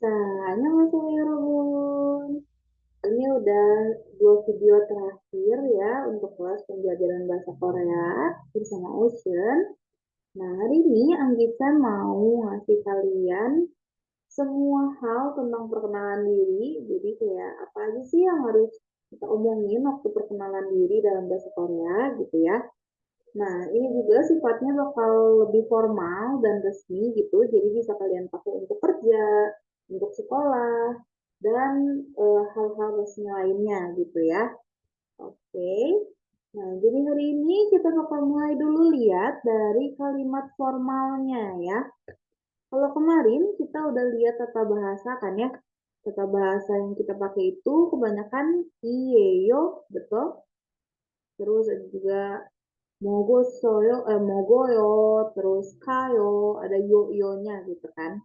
Annyeonghaseyo 여러분. Ini udah dua video terakhir ya untuk kelas pembelajaran bahasa Korea bersama Ocean. Nah, hari ini Anggita mau ngasih kalian semua hal tentang perkenalan diri. Jadi kayak apa aja sih yang harus kita omongin waktu perkenalan diri dalam bahasa Korea gitu ya. Nah, ini juga sifatnya bakal lebih formal dan resmi gitu, jadi bisa kalian pakai untuk kerja, untuk sekolah, dan hal-hal resmi lainnya gitu ya. Oke, nah jadi hari ini kita bakal mulai dulu lihat dari kalimat formalnya ya. Kalau kemarin kita udah lihat tata bahasa kan ya, tata bahasa yang kita pakai itu kebanyakan iyeyo, betul? Terus ada juga mogoyo, terus kayo, ada yo-yo-nya gitu kan.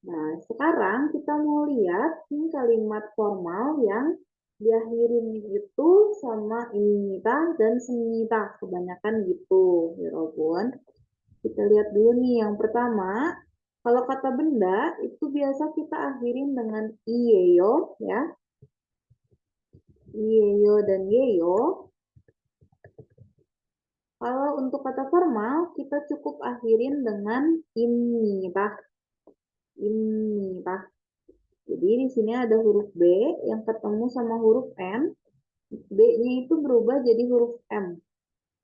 Nah, sekarang kita mau lihat ini kalimat formal yang diakhirin gitu sama imita dan semita, kebanyakan gitu, ya Robun. Kita lihat dulu nih yang pertama, kalau kata benda itu biasa kita akhirin dengan iyeyo ya, iyeyo dan yeyo. Kalau untuk kata formal, kita cukup akhirin dengan imita. Imita. Jadi di sini ada huruf B yang ketemu sama huruf M. B-nya itu berubah jadi huruf M.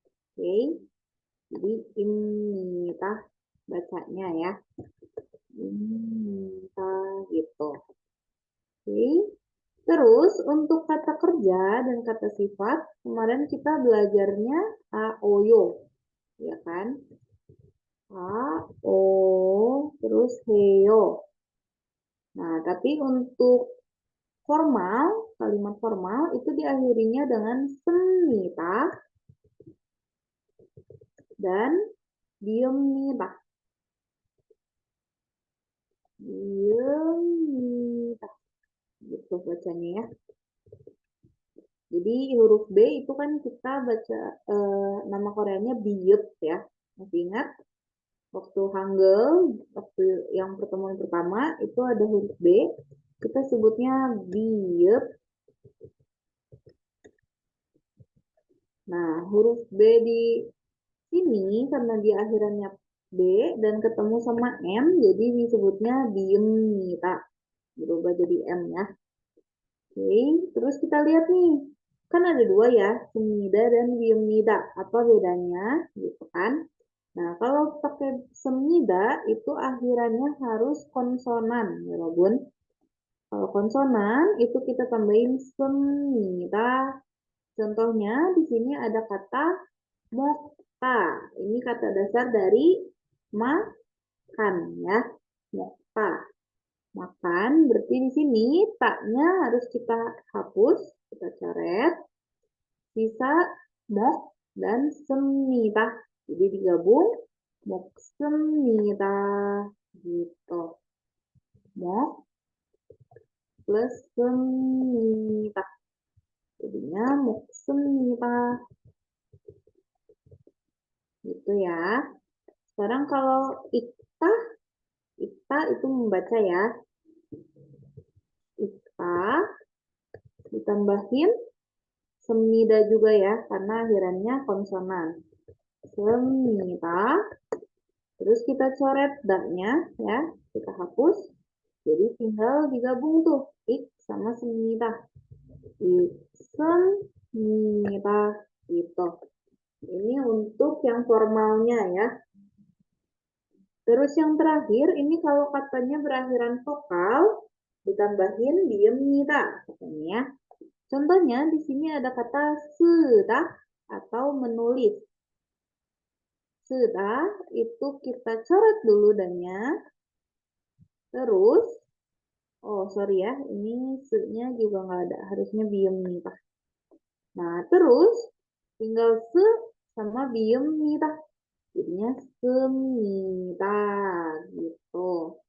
Oke. Jadi imita bacanya ya. Imita gitu. Oke. Terus untuk kata kerja dan kata sifat, kemarin kita belajarnya aoyo, ya kan? A, O, terus heyo. Nah, tapi untuk formal, kalimat formal itu diakhirinya dengan semita dan diemita. Diemita. Gitu bacanya ya. Jadi huruf B itu kan kita baca nama Koreanya biyep ya. Masih ingat? Waktu Hangul, waktu yang pertemuan pertama itu ada huruf B, kita sebutnya biyep. Nah, huruf B di sini karena di akhirannya B dan ketemu sama M, jadi disebutnya diemita. Berubah jadi M ya. Oke, terus kita lihat nih. Kan ada dua ya, semida dan diemida. Apa bedanya? Gitu kan. Nah, kalau pakai semida itu akhirannya harus konsonan, ya Robun. Kalau konsonan itu kita tambahin semida. Contohnya di sini ada kata mokta. Ini kata dasar dari makan ya. Mokta. Makan berarti di sini taknya harus kita hapus, kita coret. Sisa mok dan semita. Jadi digabung mok semita gitu. Mok plus semita. Jadinya mok semita. Gitu ya. Sekarang kalau ikta, ikta itu membaca ya. Ikta ditambahin semida juga ya, karena akhirannya konsonan. Semita. Terus kita coret daknya ya, kita hapus. Jadi tinggal digabung tuh ik sama semita. Ik semita gitu. Ini untuk yang formalnya ya. Terus yang terakhir, ini kalau katanya berakhiran vokal, ditambahin diemita katanya ya. Contohnya di sini ada kata sudah atau menulis. Sudah itu kita coret dulu dannya. Terus, oh sorry ya, ini se-nya juga nggak ada, harusnya biemita. Nah, terus tinggal se sama biemita. Jadinya semita gitu.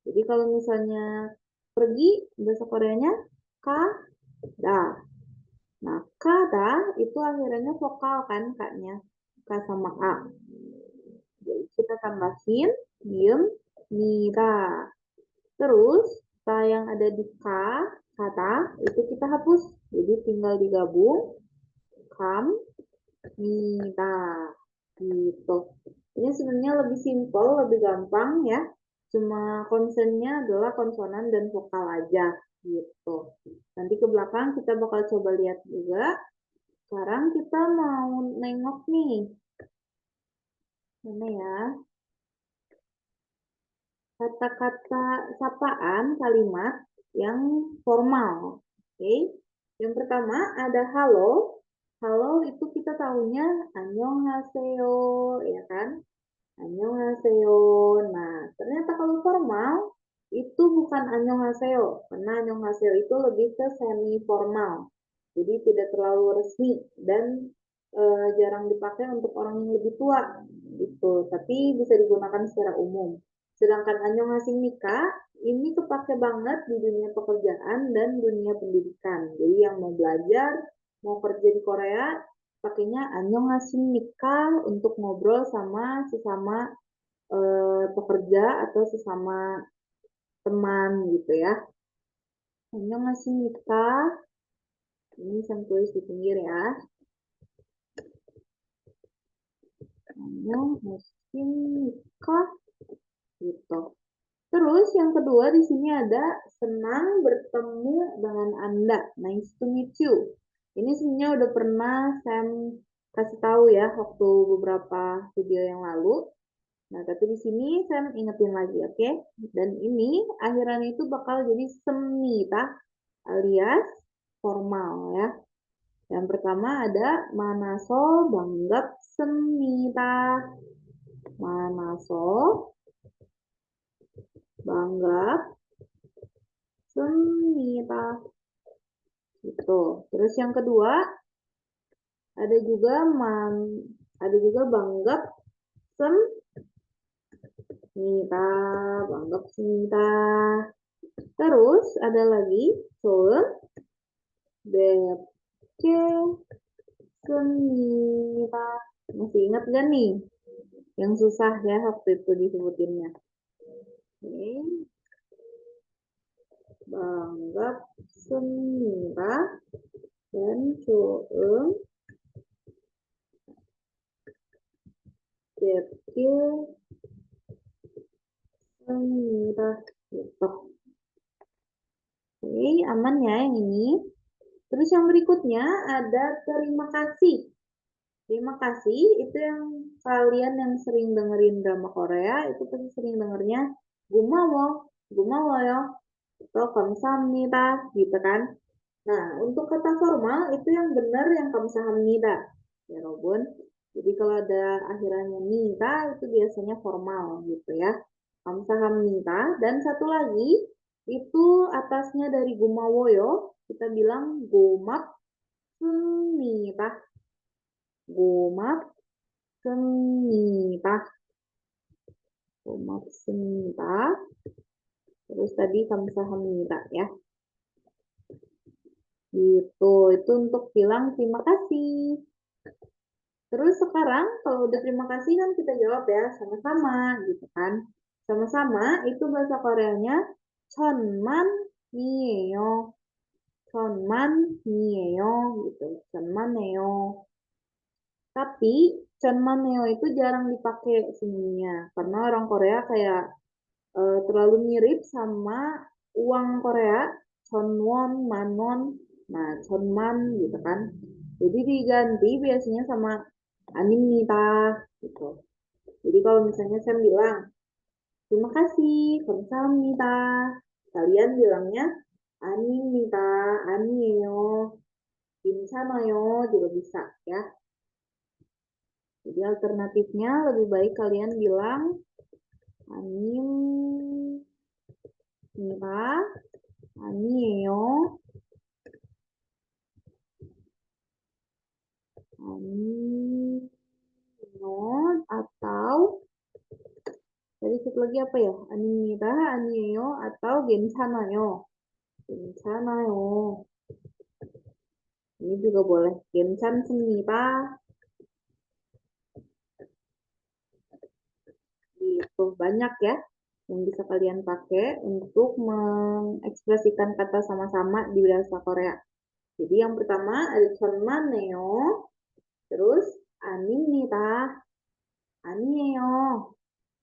Jadi kalau misalnya pergi bahasa Koreanya kada. Nah, kada itu akhirnya vokal kan kaknya. K sama A. Jadi kita tambahin diem mita. Terus kata yang ada di kata, itu kita hapus. Jadi tinggal digabung, kamnida, gitu. Ini sebenarnya lebih simpel, lebih gampang ya. Cuma konsennya adalah konsonan dan vokal aja, gitu. Nanti ke belakang kita bakal coba lihat juga. Sekarang kita mau nengok nih. Mana ya? Kata-kata sapaan kalimat yang formal. Oke. Yang pertama ada halo. Halo itu kita tahunya annyeonghaseyo, ya kan? Annyeonghaseyo. Nah, ternyata kalau formal itu bukan annyeonghaseyo, karena annyeonghaseyo itu lebih ke semi formal. Jadi tidak terlalu resmi dan jarang dipakai untuk orang yang lebih tua gitu, tapi bisa digunakan secara umum. Sedangkan annyeonghaseyo nikah ini kepake banget di dunia pekerjaan dan dunia pendidikan. Jadi yang mau belajar, mau kerja di Korea, pakainya annyeonghaseyo nikah untuk ngobrol sama sesama pekerja atau sesama teman gitu ya. Annyeonghaseyo nikah, ini saya tulis di pinggir ya. Annyeonghaseyo nikah gitu. Terus yang kedua di sini ada senang bertemu dengan Anda. Nice to meet you. Ini sebenarnya udah pernah saya kasih tahu ya waktu beberapa video yang lalu. Nah, tapi di sini saya ingetin lagi, oke? Dan ini akhirannya itu bakal jadi semita alias formal ya. Yang pertama ada manaso banggap semita. Manaso banggap semita. Gitu. Terus yang kedua ada juga banggap semita, banggap semita. Terus ada lagi soul bepke semita. Masih ingat gak nih? Yang susah ya waktu itu disebutinnya. Oke. Banggap semita dan soul bepke semita. Gitu. Oke, aman ya yang ini. Terus yang berikutnya ada terima kasih. Terima kasih itu yang kalian yang sering dengerin drama Korea itu pasti sering dengernya gumawo, gumawo ya, atau kamsahamnida gitu kan. Nah, untuk kata formal itu yang benar yang kamsahamnida. Ya, Robun. Jadi kalau ada akhirannya nida itu biasanya formal gitu ya. Kamsahamnida dan satu lagi itu atasnya dari gumawoyo kita bilang gomak sunita. Gomak sunita. Gomak sunita. Terus tadi kamsahamnida ya. Gitu. Itu untuk bilang terima kasih. Terus sekarang kalau udah terima kasih kan kita jawab ya sama-sama gitu kan. Sama-sama itu bahasa Koreanya chonman mieo. Chonman mieo gitu. Chonman neo. Tapi chonman neo itu jarang dipakai sebenarnya karena orang Korea kayak terlalu mirip sama uang Korea, chonwon, manwon. Nah, chonman gitu kan. Jadi diganti biasanya sama animita gitu. Jadi kalau misalnya saya bilang, terima kasih, kamsahamnida. Kalian bilangnya animita, anio, 괜찮아요 juga bisa ya. Jadi alternatifnya lebih baik kalian bilang animita, anio, anio, atau tadi satu lagi apa ya? Animita, anio, atau 괜찮아요. 괜찮아요. Ini juga boleh. 괜찮습니다. Gitu. Banyak ya. yang bisa kalian pakai untuk mengekspresikan kata sama-sama di bahasa Korea. Jadi yang pertama ada 천만에요, terus 아닙니다, 아니에요,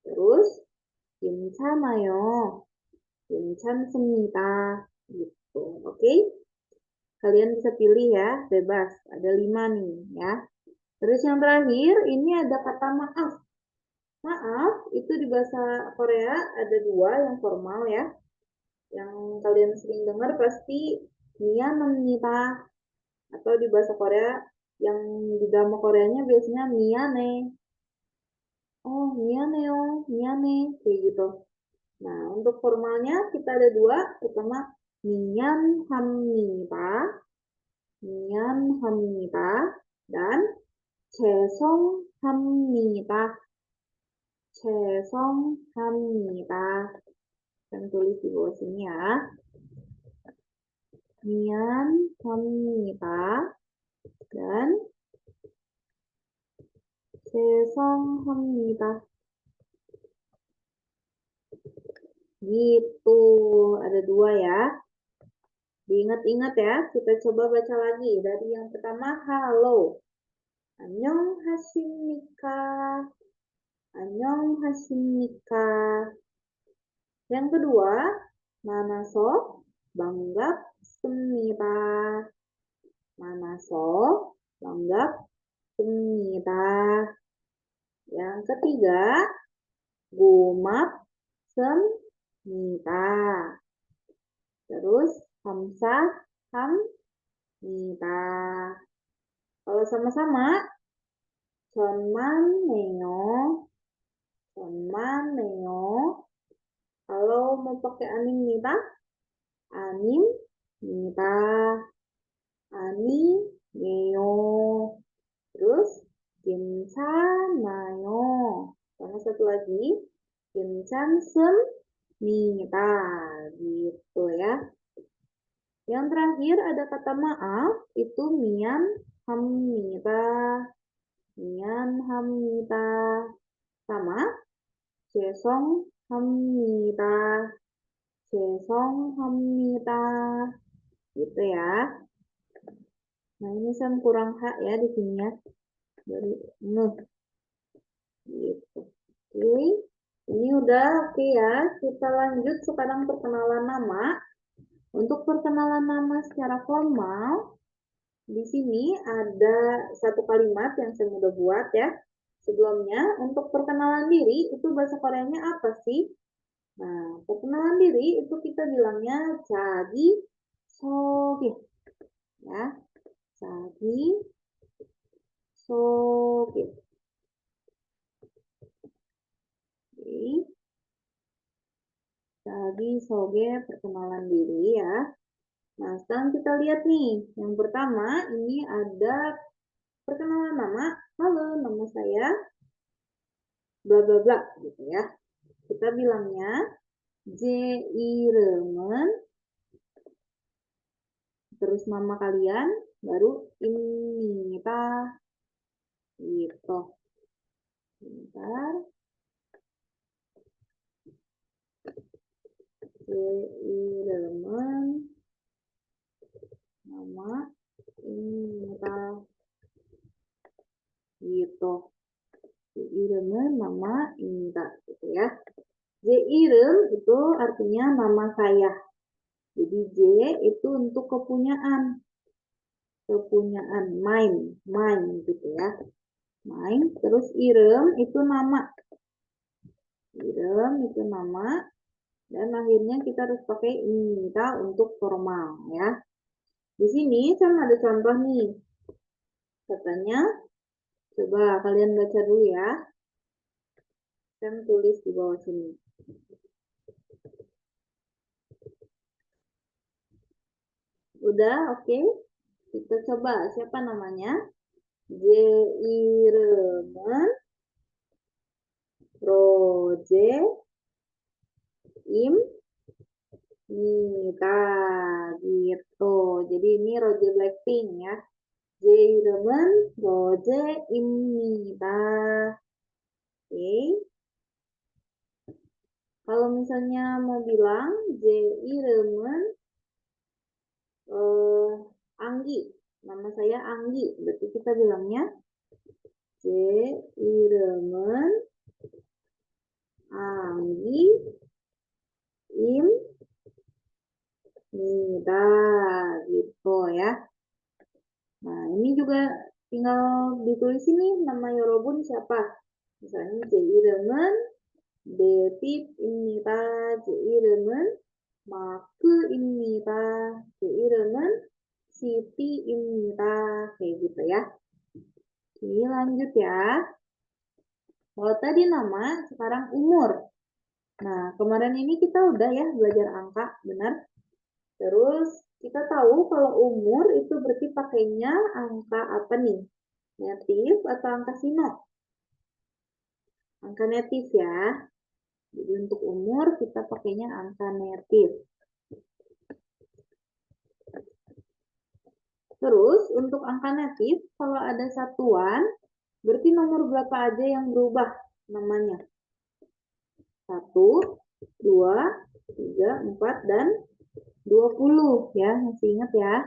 terus 괜찮아요, 괜찮습니다, gitu. Oke, kalian bisa pilih ya, bebas. Ada 5 nih ya. Terus yang terakhir ini ada kata maaf. Maaf itu di bahasa Korea ada 2 yang formal ya. Yang kalian sering dengar pasti mian합니다, atau di bahasa Korea yang di drama Koreanya biasanya miane. Oh, mianeo, miane, kayak gitu. Nah, untuk formalnya kita ada 2. Pertama, mian합니다, 미안합니다, dan 죄송합니다, 죄송합니다. Dan tulis di bawah sini ya. 미안합니다 dan 죄송합니다. Gitu, ada 2 ya. Diingat-ingat ya, kita coba baca lagi. Dari yang pertama, halo. 안녕하십니까. 안녕하십니까. Yang kedua, 만나서 반갑습니다. 만나서 반갑습니다. Yang ketiga, 고맙습니다. Terus, 감사합니다. Kalau sama-sama, 천만에요, 천만에요. Kalau mau pakai animita, animita, 아니에요. Terus, 괜찮아요. Sama satu lagi, 괜찮습니다. Gitu ya. Yang terakhir ada kata maaf, itu 미안합니다. 미안합니다. Sama, 죄송합니다. 죄송합니다. Gitu ya. Nah, ini saya kurang hak ya di sini ya. Dari gitu. Oke. Ini udah oke ya. Kita lanjut sekarang perkenalan nama. Untuk perkenalan nama secara formal, di sini ada satu kalimat yang saya udah buat ya. Sebelumnya, untuk perkenalan diri, itu bahasa Koreanya apa sih? Nah, perkenalan diri itu kita bilangnya 자기 소개. Ya, 자기 소개. Oke. Jagi soge perkenalan diri ya. Nah, sekarang kita lihat nih. Yang pertama, ini ada perkenalan nama. Halo, nama saya bla bla bla gitu ya. Kita bilangnya 제 이름은, terus nama kalian, baru 입니다. Gitu. Bentar. 제 이름은 nama'입니다. Gitu. I름은 nama'입니다. Gitu ya. J i름 itu artinya nama saya. Jadi J itu untuk kepunyaan. Kepunyaan, mine gitu ya. Mine, terus i름 itu nama. I름 itu nama. Dan akhirnya kita harus pakai imita untuk formal ya. Di sini saya ada contoh nih. Katanya, coba kalian baca dulu ya. Saya tulis di bawah sini. Udah, oke. Kita coba siapa namanya. J i름은 Roje Imnita gitu. Jadi ini Roje Blackpink ya. J i름은 Roje Imnita. Oke. Kalau misalnya mau bilang 제 이름은 Anggi, nama saya Anggi, berarti kita bilangnya 제 이름은 Anggi 입니다, gitu ya. Nah, ini juga tinggal ditulis ini nama Yorobun siapa. Misalnya 제 이름은 데빗입니다. 제 이름은 마크입니다. 제 이름은 시티입니다. Kayak gitu ya. Oke, lanjut ya. Kalau tadi nama, sekarang umur. Nah, kemarin ini kita udah ya belajar angka, benar? Terus kita tahu kalau umur itu berarti pakainya angka apa nih? Netif atau angka sino? Angka netif ya. Jadi untuk umur kita pakainya angka netif. Terus untuk angka netif, kalau ada satuan, berarti nomor berapa aja yang berubah namanya? 1, 2, 3, 4, dan 20 ya, masih ingat ya.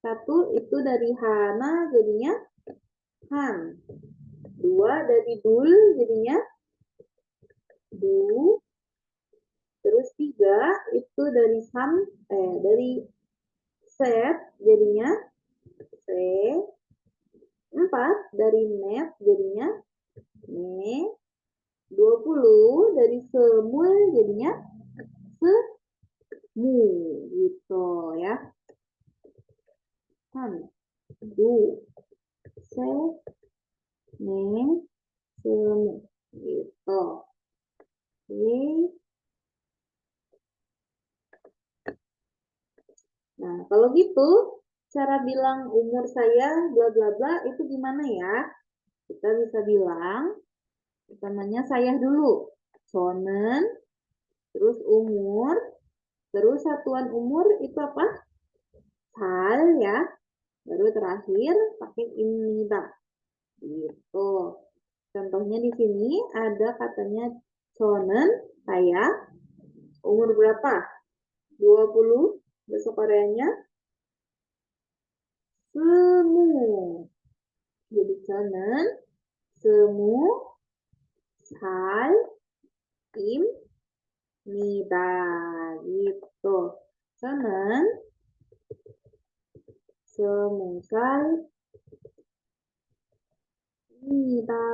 1 itu dari Hana jadinya Han. 2 dari Dul jadinya Du. Terus 3 itu dari dari Set jadinya Se. 4 dari Net jadinya Ne. 20 dari Semul jadinya Semu, gitu ya. Han, Du, Se, Ne, Semu, gitu. Oke. Nah, kalau gitu cara bilang umur saya bla bla bla itu gimana ya? Kita bisa bilang pertamanya saya dulu. Sonen, terus umur, terus satuan umur itu apa? Sal ya. Baru terakhir pakai imnida. Gitu. Contohnya di sini ada katanya sonen, saya umur berapa? 20. Bahasa Koreanya semu. Jadi sonen, semu, sal, im, nida. Gitu. Sonen, semu, sal, nida.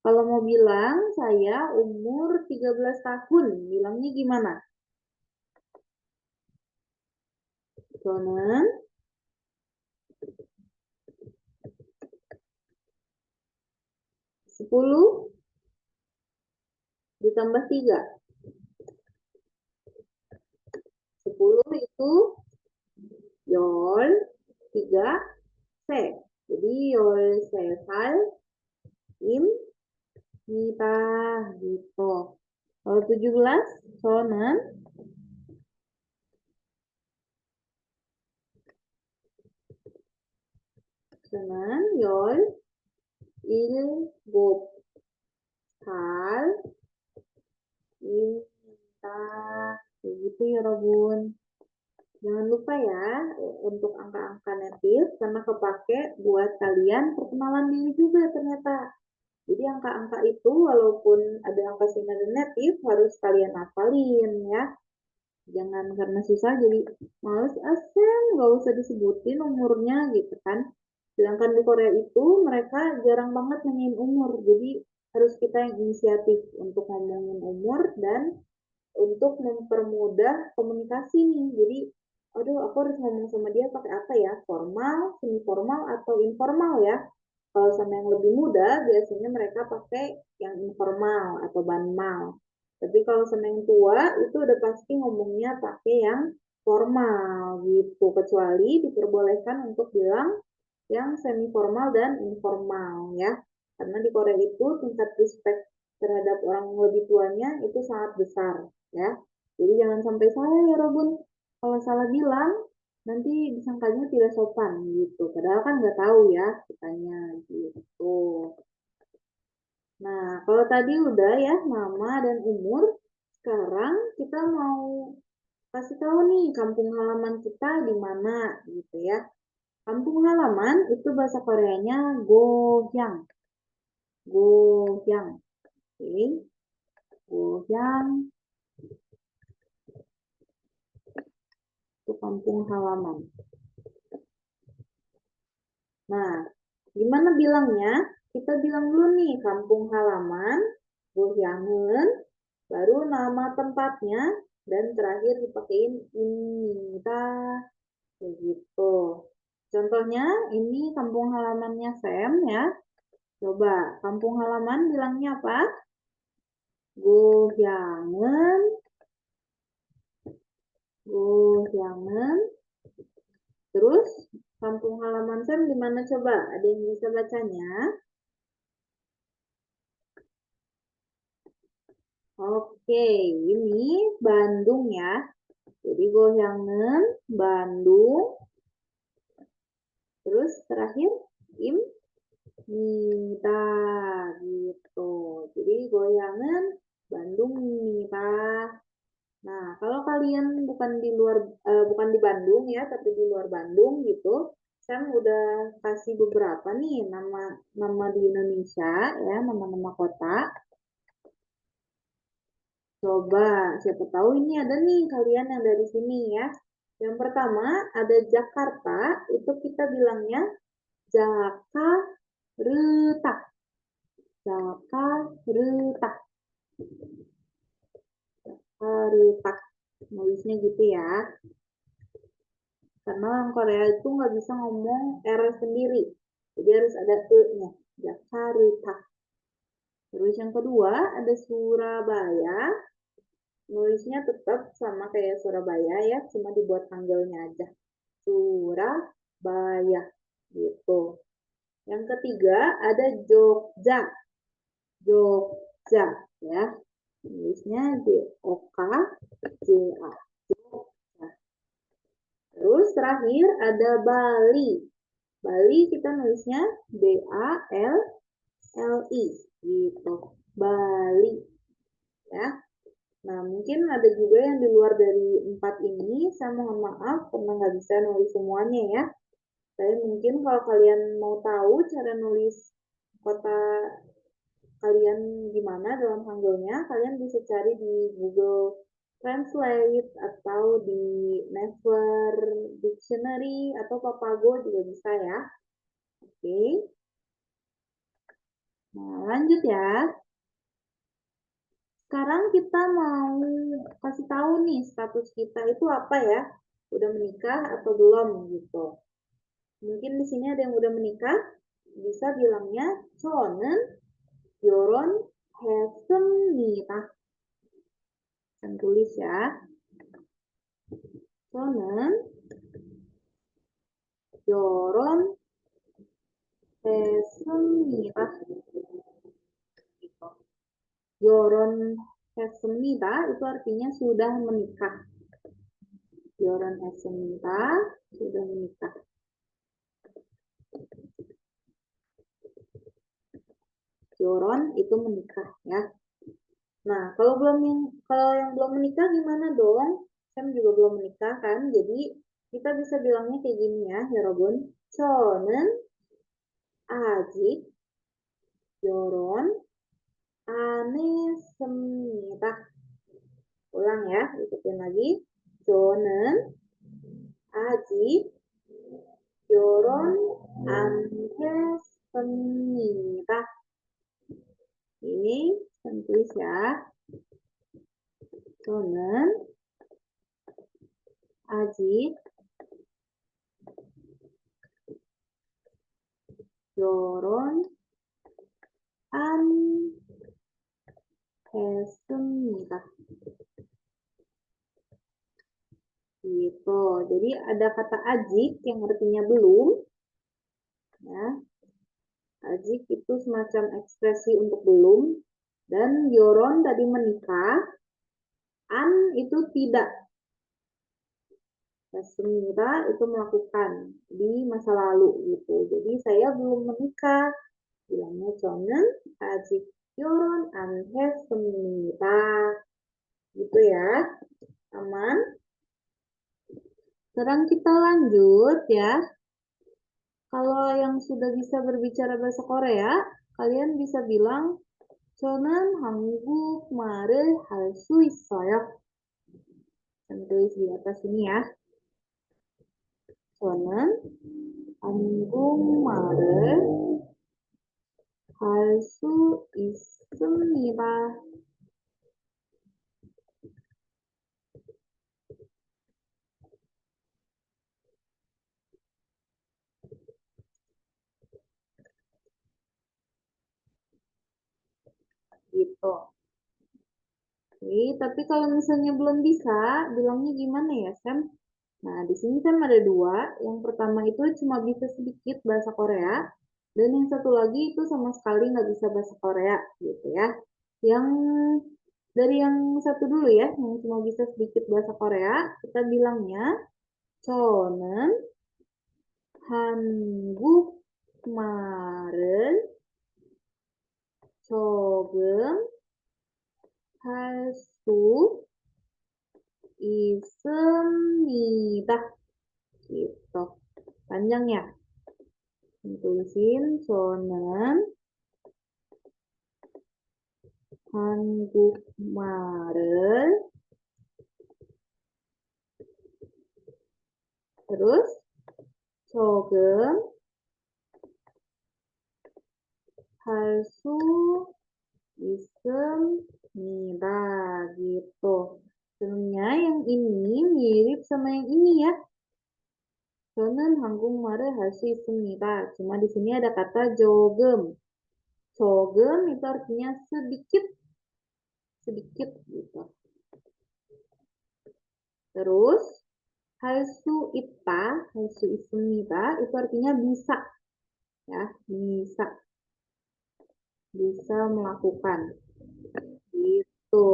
Kalau mau bilang saya umur 13 tahun, bilangnya gimana? Sonen, 10 ditambah 3. 10 itu Yol, 3 Se. Jadi Yol Se Sal Im Nita gitu. Kalau 17 Sonen, Sonen Yol Il Gop Sal Im Nita. Begitu ya Robun. Jangan lupa ya untuk angka-angka netif karena kepake buat kalian perkenalan diri juga ternyata. Jadi angka-angka itu walaupun ada angka sina dan netif harus kalian hafalin ya. Jangan karena susah jadi males asal nggak usah disebutin umurnya gitu kan. Sedangkan di Korea itu mereka jarang banget nanyain umur. Jadi harus kita yang inisiatif untuk ngomongin umur dan untuk mempermudah komunikasi nih. Jadi, aduh aku harus ngomong sama dia pakai apa ya? Formal, semi formal, atau informal ya? Kalau sama yang lebih muda, biasanya mereka pakai yang informal atau banmal. Tapi kalau sama yang tua, itu udah pasti ngomongnya pakai yang formal gitu. Kecuali diperbolehkan untuk bilang yang semi formal dan informal ya. Karena di Korea itu tingkat respect terhadap orang lebih tuanya itu sangat besar ya. Jadi jangan sampai salah ya Robun. Kalau salah bilang nanti disangkanya tidak sopan gitu. Padahal kan nggak tahu ya kitanya gitu. Nah, kalau tadi udah ya nama dan umur, sekarang kita mau kasih tahu nih kampung halaman kita di mana gitu ya. Kampung halaman itu bahasa Koreanya gohyang. Gohyang. Oke, gohyang itu kampung halaman. Nah, gimana bilangnya? Kita bilang dulu nih kampung halaman, gohyangen, baru nama tempatnya, dan terakhir dipakein ini, kayak gitu. Contohnya, ini kampung halamannya Sam ya. Coba, kampung halaman bilangnya apa? Gohyangen, gohyangen. Terus, kampung halaman Sam di mana coba? Ada yang bisa bacanya? Oke, ini Bandung ya. Jadi gohyangen, Bandung. Terus terakhir, im, Mita gitu. Jadi goyangan Bandung Mita. Nah, kalau kalian bukan di Bandung ya, tapi di luar Bandung gitu, saya udah kasih beberapa nih nama di Indonesia ya, nama-nama kota. Coba, siapa tahu ini ada nih kalian yang dari sini ya. Yang pertama ada Jakarta, itu kita bilangnya Jakarta. Jakarta. Jakarta. Nulisnya gitu ya. Karena orang Korea itu nggak bisa ngomong R sendiri. Jadi harus ada E-nya. Jakarta. Terus yang kedua ada Surabaya. Nulisnya tetap sama kayak Surabaya ya. Cuma dibuat tanggalnya aja. Surabaya. Gitu. Yang ketiga ada Jogja. Jogja ya. Nulisnya Jokja. Terus terakhir ada Bali. Bali kita nulisnya Bali gitu. Bali ya. Nah, mungkin ada juga yang di luar dari empat ini. Saya mohon maaf karena nggak bisa nulis semuanya ya. Saya mungkin kalau kalian mau tahu cara nulis kota kalian gimana dalam Hangulnya, kalian bisa cari di Google Translate atau di Naver Dictionary atau Papago juga bisa ya. Oke. Nah, lanjut ya. Sekarang kita mau kasih tahu nih status kita itu apa ya? Udah menikah atau belum gitu. Mungkin di sini ada yang udah menikah, bisa bilangnya 저는 결혼했습니다. Kan tulis ya. 저는 결혼했습니다. 결혼했습니다 itu artinya sudah menikah. 결혼했습니다 sudah menikah. 결혼 itu menikah ya. Nah, kalau yang belum menikah gimana dong? Sam juga belum menikah kan? Jadi kita bisa bilangnya kayak gini ya, 여러분. 저는 아직 결혼 안 했습니다. Ulang ya, ikutin lagi. 저는 아직 결혼 안 했습니다. Ini tulis ya. 저는 아직 결혼 안 했습니다. Gitu. Jadi ada kata ajik yang artinya belum. Ya. Ajik itu semacam ekspresi untuk belum. Dan yoron tadi menikah. An itu tidak. Semira itu melakukan di masa lalu gitu. Jadi saya belum menikah. Bilangnya 저는 아직 결혼 안 했습니다. Gitu ya. Aman? Sekarang kita lanjut ya. Kalau yang sudah bisa berbicara bahasa Korea, kalian bisa bilang 저는 한국말을 할 수 있어요. Saya tulis di atas ini ya. 저는 한국말을 할 수 있습니다. Gitu. Oke, tapi kalau misalnya belum bisa, bilangnya gimana ya, Sam? Nah, di sini kan ada dua. Yang pertama itu cuma bisa sedikit bahasa Korea, dan yang satu lagi itu sama sekali nggak bisa bahasa Korea, gitu ya. Yang dari yang satu dulu ya, yang cuma bisa sedikit bahasa Korea, kita bilangnya 저는 한국말을 조금 할 수 있습니다. Gitu. Panjangnya. Tulisin 저는 한국말을 terus 조금 할 수 있습니다. Gitu. Sebenarnya yang ini mirip sama yang ini ya. 저는 한국말을 할 수 있습니다. Cuma di sini ada kata 조금. 조금 itu artinya sedikit. Sedikit gitu. Terus 할 수 있습니다. Itu artinya bisa. Ya, bisa. Bisa melakukan. Gitu.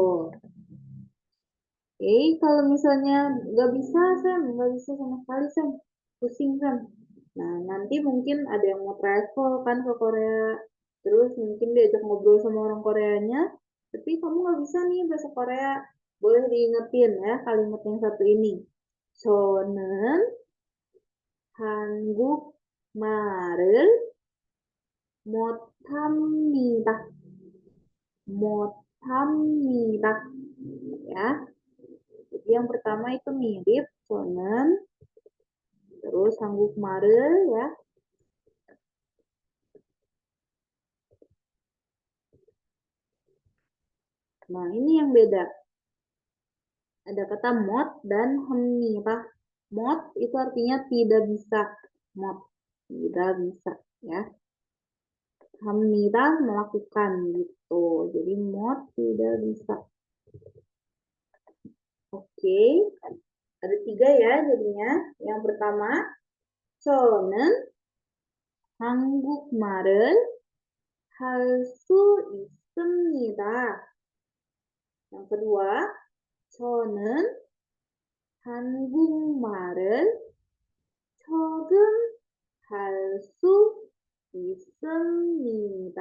Oke, kalau misalnya nggak bisa, Sam. Nggak bisa sama sekali, Sam. Pusing, Sam. Nah, nanti mungkin ada yang mau travel kan ke Korea. Terus mungkin diajak ngobrol sama orang Koreanya. Tapi kamu nggak bisa nih bahasa Korea. Boleh diingetin ya kalimat yang satu ini. 저는 한국말을 못합니다. 못합니다. Ya. Jadi yang pertama itu mirip 저는 terus 한국말을 ya. Nah, ini yang beda. Ada kata mot dan 합니다. Mot itu artinya tidak bisa. Mot tidak bisa ya. 합니다 melakukan gitu. Jadi mot tidak bisa. Oke. Ada tiga ya jadinya. Yang pertama, 저는 한국말을 할 수 있습니다. Yang kedua, 저는 한국말을 조금 할 수 있습니다.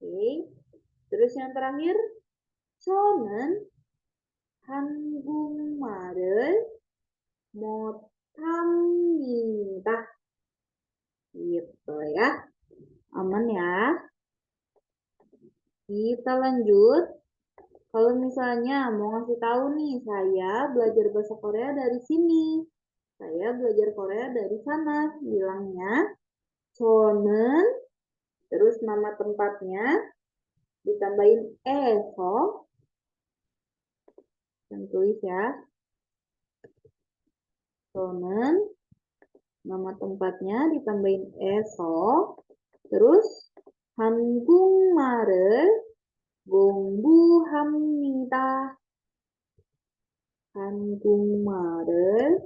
Oke. Terus yang terakhir, 저는 한국말을 못합니다. Gitu ya. Aman ya. Kita lanjut. Kalau misalnya mau ngasih tahu nih, saya belajar bahasa Korea dari sini. Saya belajar Korea dari sana. Bilangnya 저는 terus nama tempatnya ditambahin eso. Dan tulis ya. 저는 nama tempatnya ditambahin eso. Terus 한국말을 공부합니다. 한국말을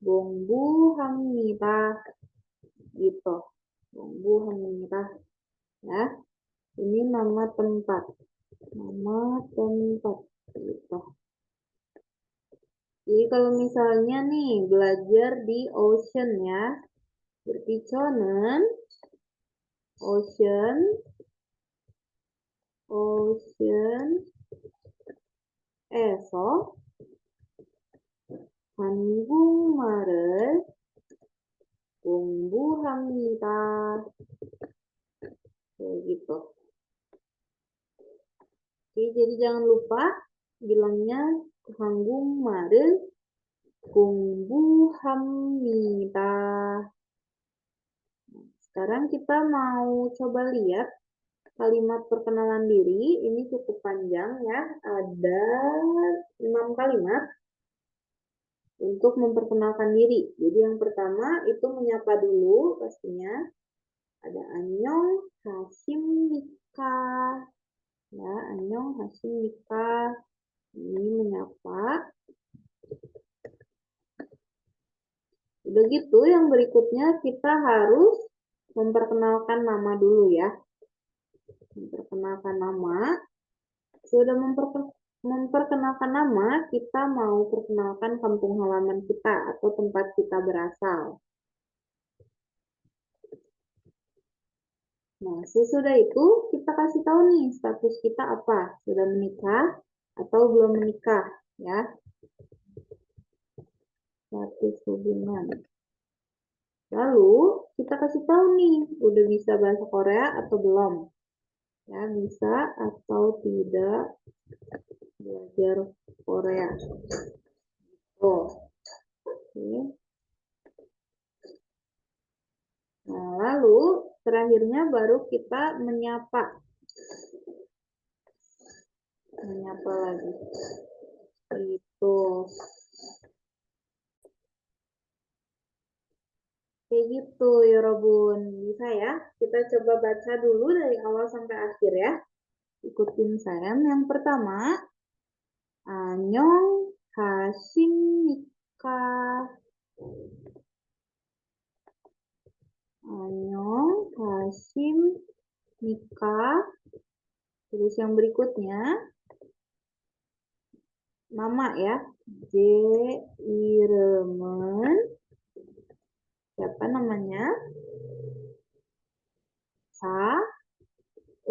공부합니다. Gitu. 공부합니다. Ya. Ini nama tempat. Nama tempat. Gitu. Jadi kalau misalnya nih belajar di ocean ya. Berarti 저는 Ocean, ocean, esok, 한국말을 공부합니다. Kayak gitu. Oke, jadi jangan lupa bilangnya 한국말을 공부합니다. Sekarang kita mau coba lihat kalimat perkenalan diri. Ini cukup panjang ya. Ada 6 kalimat untuk memperkenalkan diri. Jadi yang pertama itu menyapa dulu pastinya. Ada Annyeong Hasimnika. Ya, Annyeong Hasimnika. Ini menyapa. Udah gitu, yang berikutnya kita harus memperkenalkan nama dulu ya. Memperkenalkan nama. Sudah memperkenalkan nama, kita mau perkenalkan kampung halaman kita atau tempat kita berasal. Nah, sesudah itu kita kasih tahu nih status kita apa. Sudah menikah atau belum menikah ya. Status hubungan. Lalu kita kasih tahu nih, udah bisa bahasa Korea atau belum. Ya, bisa atau tidak belajar Korea. Oh, oke. Nah, lalu terakhirnya baru kita menyapa. Menyapa lagi. Itu. Kayak gitu, Yorobun. Bisa ya? Kita coba baca dulu dari awal sampai akhir ya. Ikutin saya. Yang pertama, Annyeong Hasimnika. Annyeong Hasimnika. Terus yang berikutnya, nama ya. Iremen. Siapa namanya? Sa,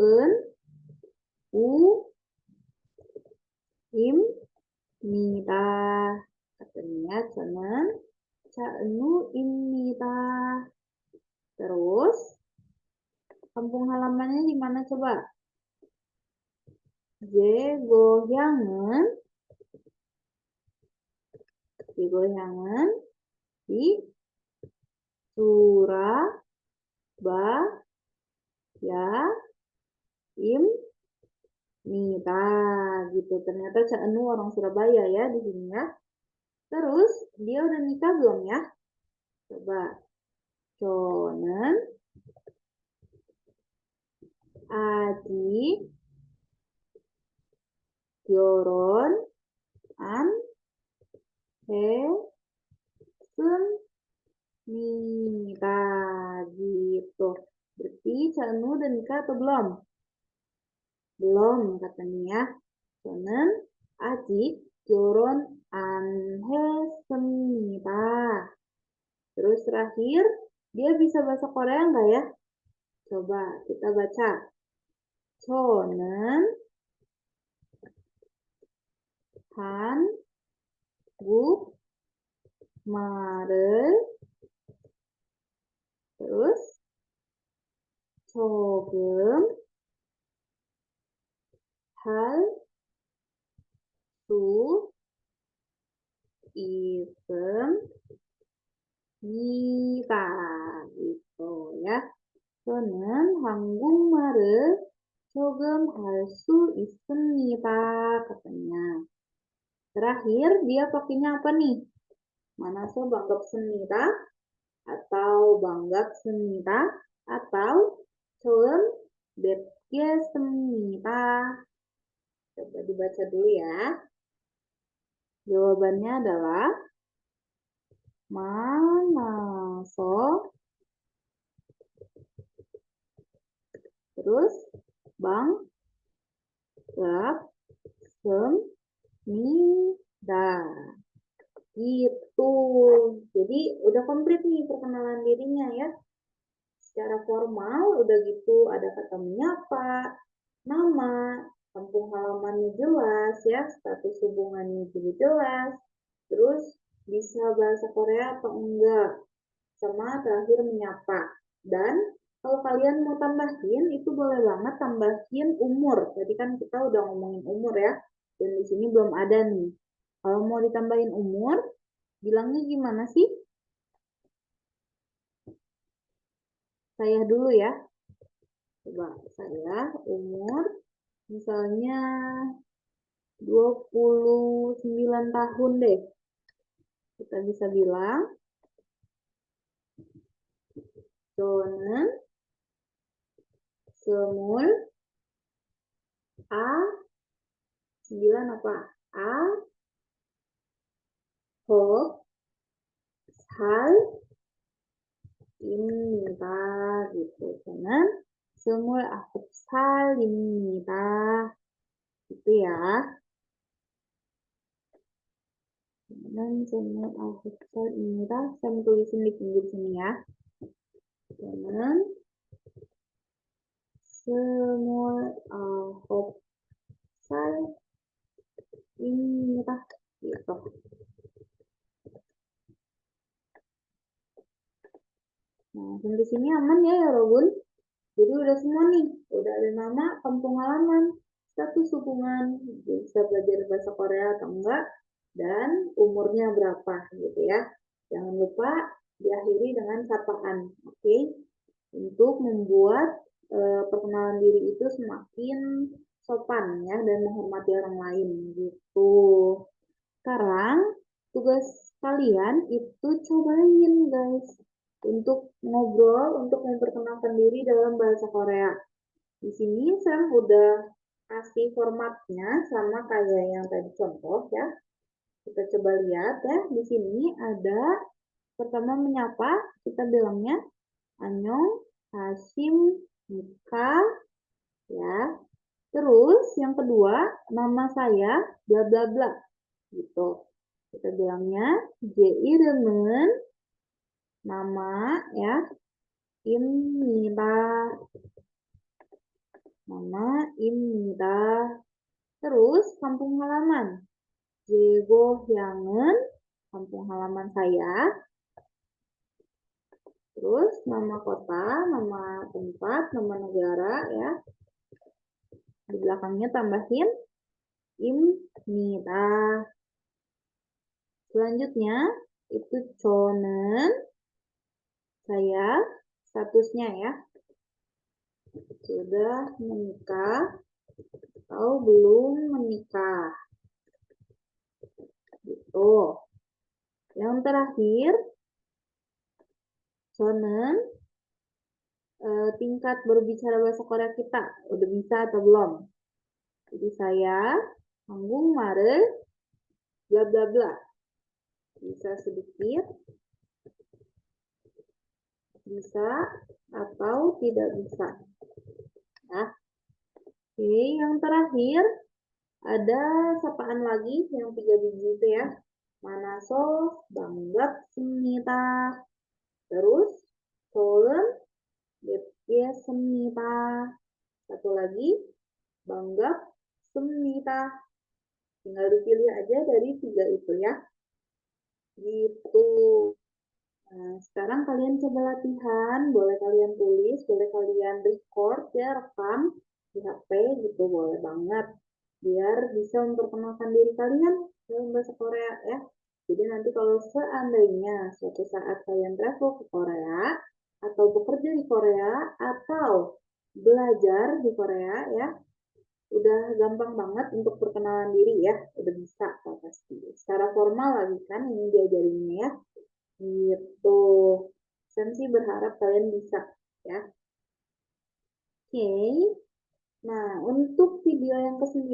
En, U, Im, Nida. Katanya jangan Ca'nu Imnida. Terus kampung halamannya di mana coba? Jegoyangan. Jegoyangan di Surabaya Im Nida gitu. Ternyata Ca'nu orang Surabaya ya di sini ya. Terus dia udah nikah belum ya? Coba. Jonen Aji Yoron An Sun Nida gitu. Berarti Ca'nu udah nikah atau belum? Belum katanya ya. Jonen Aji Yoron An Nida. Terus terakhir, dia bisa bahasa Korea nggak ya? Coba kita baca. 저는 한국말을 terus 조금 할 수 있습니다. gitu ya. 저는 한국말을 조금 할 수 있습니다. katanya. Terakhir, dia pakainya apa nih? Manasnya banggap senita atau banggap senita atau 처음 뵙겠습니다. Coba dibaca dulu ya. Jawabannya adalah 만나서 terus banggapsemida. Gitu. Jadi udah komplit nih perkenalan dirinya ya. secara formal udah gitu ada kata menyapa, nama, kampung halamannya jelas ya, status hubungannya juga jelas, terus bisa bahasa Korea atau enggak, sama terakhir menyapa. Dan kalau kalian mau tambahin itu boleh banget tambahin umur. Tadi kan kita udah ngomongin umur ya, dan di sini belum ada nih. Kalau mau ditambahin umur, bilangnya gimana sih? Saya dulu ya. Coba saya umur misalnya 29 tahun deh. Kita bisa bilang 저는 semul A 9 apa? A 홉 살입니다. gitu. 저는 29살입니다. gitu ya. 저는 29살입니다. saya tulisin di pinggir sini ya. 저는 29살입니다. gitu. Nah, sampai sini aman ya, ya Robun? Jadi udah semua nih, udah ada nama, kampung halaman, status hubungan, bisa belajar bahasa Korea atau enggak, dan umurnya berapa gitu ya. Jangan lupa diakhiri dengan sapaan, oke? Untuk membuat perkenalan diri itu semakin sopan ya dan menghormati orang lain gitu. Sekarang tugas kalian itu cobain guys untuk ngobrol, untuk memperkenalkan diri dalam bahasa Korea. Di sini saya udah kasih formatnya sama kayak yang tadi contoh ya. Kita coba lihat ya. Di sini ada pertama menyapa, kita bilangnya Annyeong, Hasim, Nika, ya. Terus yang kedua, nama saya bla bla bla gitu. Kita bilangnya JI dengan nama ya Imnita. Nama Imnita. Terus kampung halaman. Jegohyangen, kampung halaman saya. Terus nama kota, nama tempat, nama negara ya. Di belakangnya tambahin Imnita. Selanjutnya itu Chonen, saya statusnya ya. Sudah menikah atau belum menikah. Gitu. Yang terakhir, Sonen, tingkat berbicara bahasa Korea kita udah bisa atau belum? Jadi saya Anggung Mare bla bla bla. Bisa sedikit, bisa atau tidak bisa. Nah, oke, yang terakhir ada sapaan lagi yang 3 biji itu ya. Manaso, Banggap, Semita. Terus, Solen, Bepye, Semita. Satu lagi, Banggap, Semita. Tinggal dipilih aja dari 3 itu ya. Gitu. Nah, sekarang kalian coba latihan. Boleh kalian tulis, boleh kalian record ya, rekam di HP gitu. Boleh banget. Biar bisa memperkenalkan diri kalian dalam bahasa Korea ya. Jadi nanti kalau seandainya suatu saat kalian travel ke Korea, atau bekerja di Korea, atau belajar di Korea ya, udah gampang banget untuk perkenalan diri ya, udah bisa pasti. Secara formal lagi kan ini diajarinnya ya, gitu. Saya sih berharap kalian bisa ya. Oke, nah untuk video yang ke-9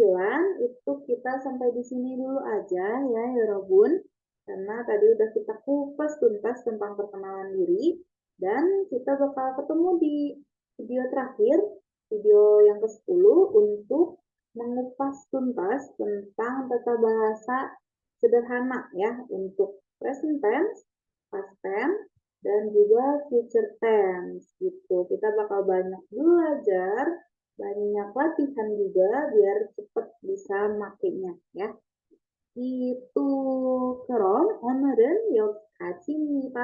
itu kita sampai di sini dulu aja ya, Yorobun. Karena tadi udah kita kupas tuntas tentang perkenalan diri, dan kita bakal ketemu di video terakhir, video yang ke-10 untuk mengupas tuntas tentang tata bahasa sederhana ya, untuk present tense, past tense, dan juga future tense gitu. Kita bakal banyak belajar, banyak latihan juga biar cepet bisa makainya ya. Itu 그럼 오늘은 여기까지입니다.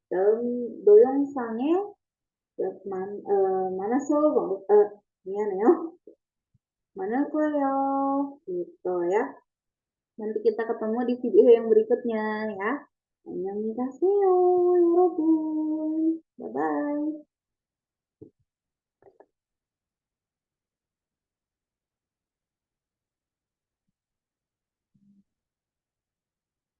다음 동영상에 많아서 미안해요. 많을 거예요. gitu ya. Nanti kita ketemu di video yang berikutnya ya. 안녕히 가세요, 여러분. Bye-bye.